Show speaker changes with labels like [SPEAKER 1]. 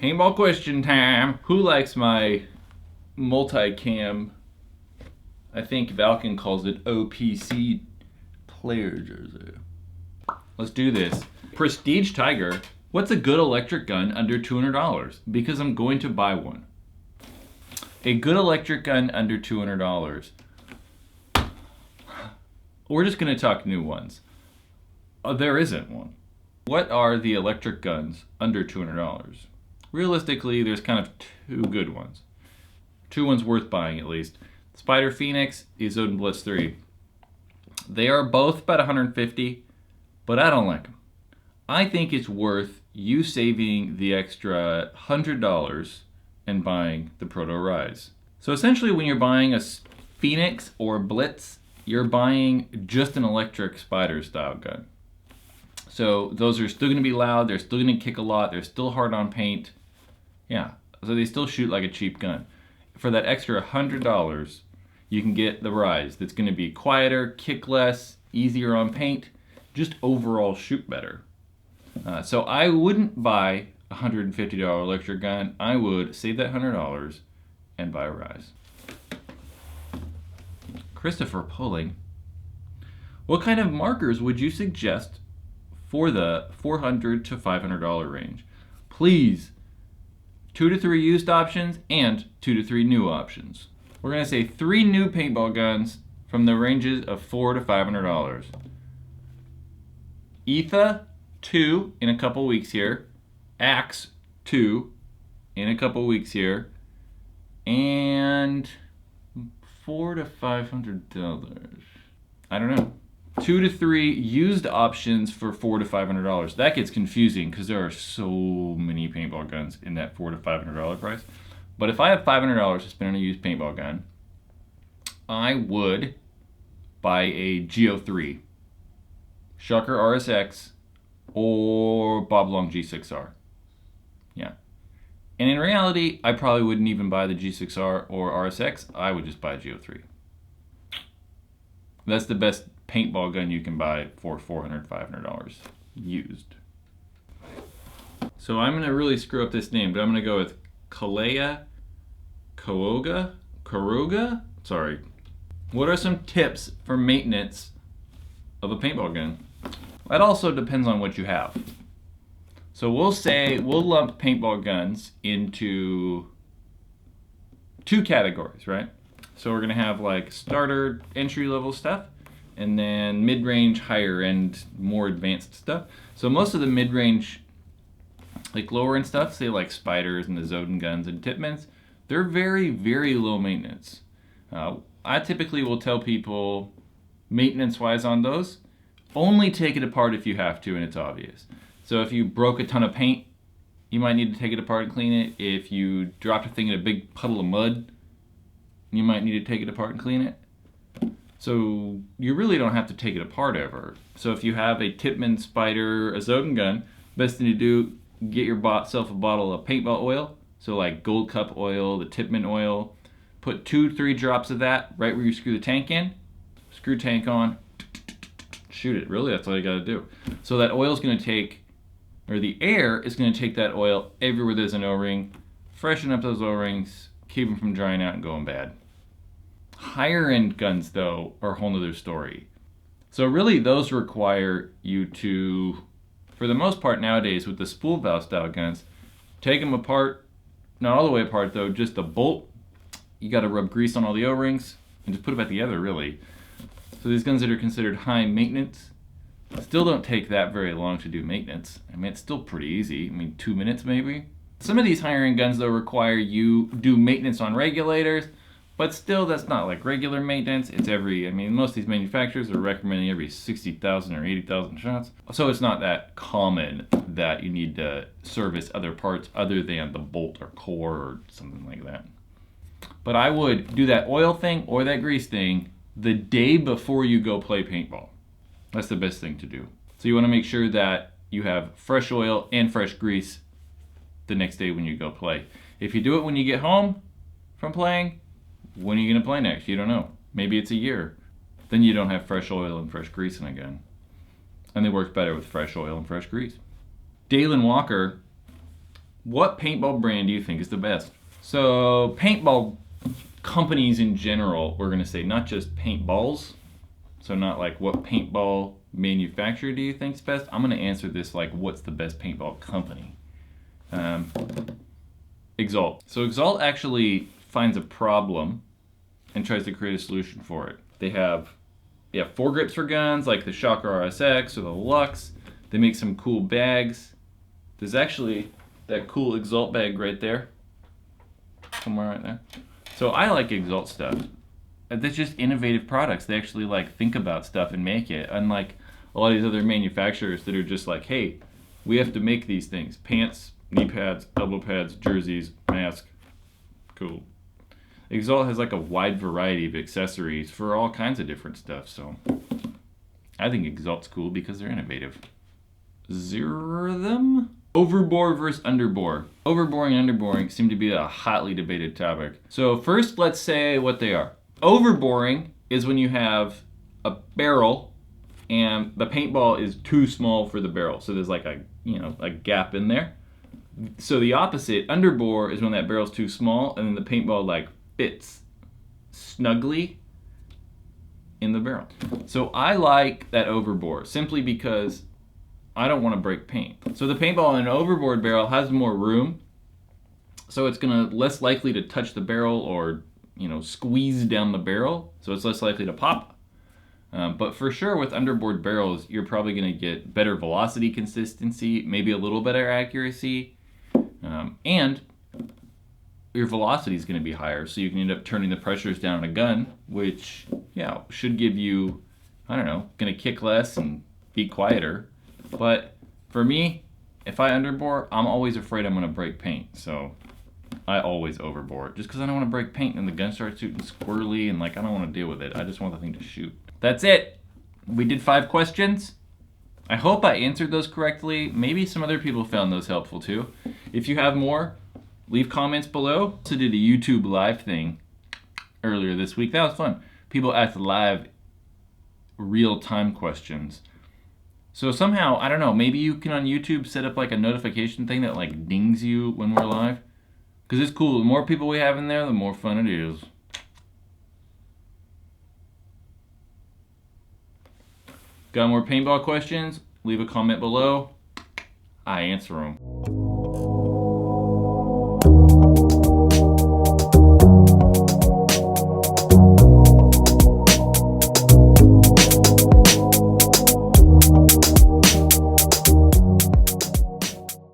[SPEAKER 1] Paintball question time. Who likes my multicam? I think Valken calls it OPC player jersey. Let's do this. Prestige Tiger. What's a good electric gun under $200? Because I'm going to buy one. A good electric gun under $200. We're just going to talk new ones. There isn't one. What are the electric guns under $200? Realistically, there's kind of two good ones. Two ones worth buying at least. Spider Phoenix, Izod Blitz 3. They are both about $150, but I don't like them. I think it's worth you saving the extra $100 and buying the Proto Rise. So essentially when you're buying a Phoenix or Blitz, you're buying just an electric spider style gun. So those are still going to be loud, they're still going to kick a lot, they're still hard on paint. Yeah, so they still shoot like a cheap gun. For that extra $100, you can get the Rise that's going to be quieter, kick less, easier on paint, just overall shoot better. So I wouldn't buy a $150 electric gun. I would save that $100 and buy a Rise. Christopher Pulling. What kind of markers would you suggest for the $400 to $500 range? Please, 2 to 3 used options and 2 to 3 new options. We're going to say 3 new paintball guns from the ranges of $400 to $500. Etha, 2 in a couple weeks here. Axe, 2 in a couple weeks here. And $400 to $500. I don't know. 2 to 3 used options for $400 to $500. That gets confusing because there are so many paintball guns in that $400 to $500 price. But if I have $500 to spend on a used paintball gun, I would buy a Go3, Shocker RSX, or Bob Long G6R. Yeah. And in reality, I probably wouldn't even buy the G6R or RSX. I would just buy a Go3. That's the best paintball gun you can buy for $400, $500 used. So I'm gonna really screw up this name, but I'm gonna go with Kalea Karuga? Sorry. What are some tips for maintenance of a paintball gun? That also depends on what you have. So we'll lump paintball guns into 2 categories, right? So we're gonna have like starter entry level stuff and then mid-range, higher end, more advanced stuff. So most of the mid-range, like lower end stuff, say like spiders and the Zoden guns and Tipmans, they're very, very low maintenance. I typically will tell people maintenance-wise on those, only take it apart if you have to and it's obvious. So if you broke a ton of paint, you might need to take it apart and clean it. If you dropped a thing in a big puddle of mud, you might need to take it apart and clean it. So you really don't have to take it apart ever. So if you have a Tipman, Spider, a Zoden gun, best thing to do, get yourself a bottle of paintball oil. So like Gold Cup oil, the Tipman oil. Put 2-3 drops of that right where you screw the tank in. Screw tank on, shoot it. Really, that's all you gotta do. So that oil's gonna take, or the air is gonna take that oil everywhere there's an O-ring, freshen up those O-rings, keep them from drying out and going bad. Higher end guns though are a whole nother story. So really those require you to, for the most part nowadays with the spool valve style guns, take them apart, not all the way apart though, just the bolt. You gotta rub grease on all the O-rings and just put it back together really. So these guns that are considered high maintenance still don't take that very long to do maintenance. I mean, it's still pretty easy. I mean, 2 minutes maybe. Some of these higher end guns though require you do maintenance on regulators, but still that's not like regular maintenance. It's most of these manufacturers are recommending every 60,000 or 80,000 shots. So it's not that common that you need to service other parts other than the bolt or core or something like that. But I would do that oil thing or that grease thing the day before you go play paintball. That's the best thing to do. So you want to make sure that you have fresh oil and fresh grease the next day when you go play. If you do it when you get home from playing, when are you going to play next? You don't know. Maybe it's a year. Then you don't have fresh oil and fresh grease in a gun. And it works better with fresh oil and fresh grease. Dalen Walker, What paintball brand do you think is the best? So paintball companies in general, we're gonna say not just paintballs. So not like what paintball manufacturer do you think is best? I'm gonna answer this like what's the best paintball company? Exalt. So Exalt actually finds a problem and tries to create a solution for it. They have foregrips for guns like the Shocker RSX or the Lux. They make some cool bags. There's actually that cool Exalt bag right there. Somewhere right there. So I like Exalt stuff. That's just innovative products. They actually like think about stuff and make it. Unlike a lot of these other manufacturers that are just like, hey, we have to make these things. Pants, knee pads, elbow pads, jerseys, mask. Cool. Exalt has like a wide variety of accessories for all kinds of different stuff. So I think Exalt's cool because they're innovative. Zero them? Overboard versus underbore. Overboring and underboring seem to be a hotly debated topic. So first, let's say what they are. Overboring is when you have a barrel and the paintball is too small for the barrel. So there's like a gap in there. So the opposite, underbore, is when that barrel's too small and then the paintball like fits snugly in the barrel. So I like that overbore simply because I don't want to break paint. So the paintball in an overboard barrel has more room, so it's gonna less likely to touch the barrel or squeeze down the barrel, so it's less likely to pop. But for sure with underboard barrels, you're probably gonna get better velocity consistency, maybe a little better accuracy, and your velocity is gonna be higher, so you can end up turning the pressures down on a gun, which should give you, gonna kick less and be quieter. But for me, if I underbore, I'm always afraid I'm gonna break paint, so I always overbore just because I don't want to break paint and the gun starts shooting squirrely and I don't want to deal with it. I just want the thing to shoot. That's it. We did 5 questions. I hope I answered those correctly. Maybe some other people found those helpful too. If you have more, leave comments below. I also did a YouTube live thing earlier this week. That was fun. People asked live real-time questions. So somehow, I don't know, maybe you can on YouTube set up like a notification thing that like dings you when we're live. Because it's cool. The more people we have in there, the more fun it is. Got more paintball questions? Leave a comment below. I answer them.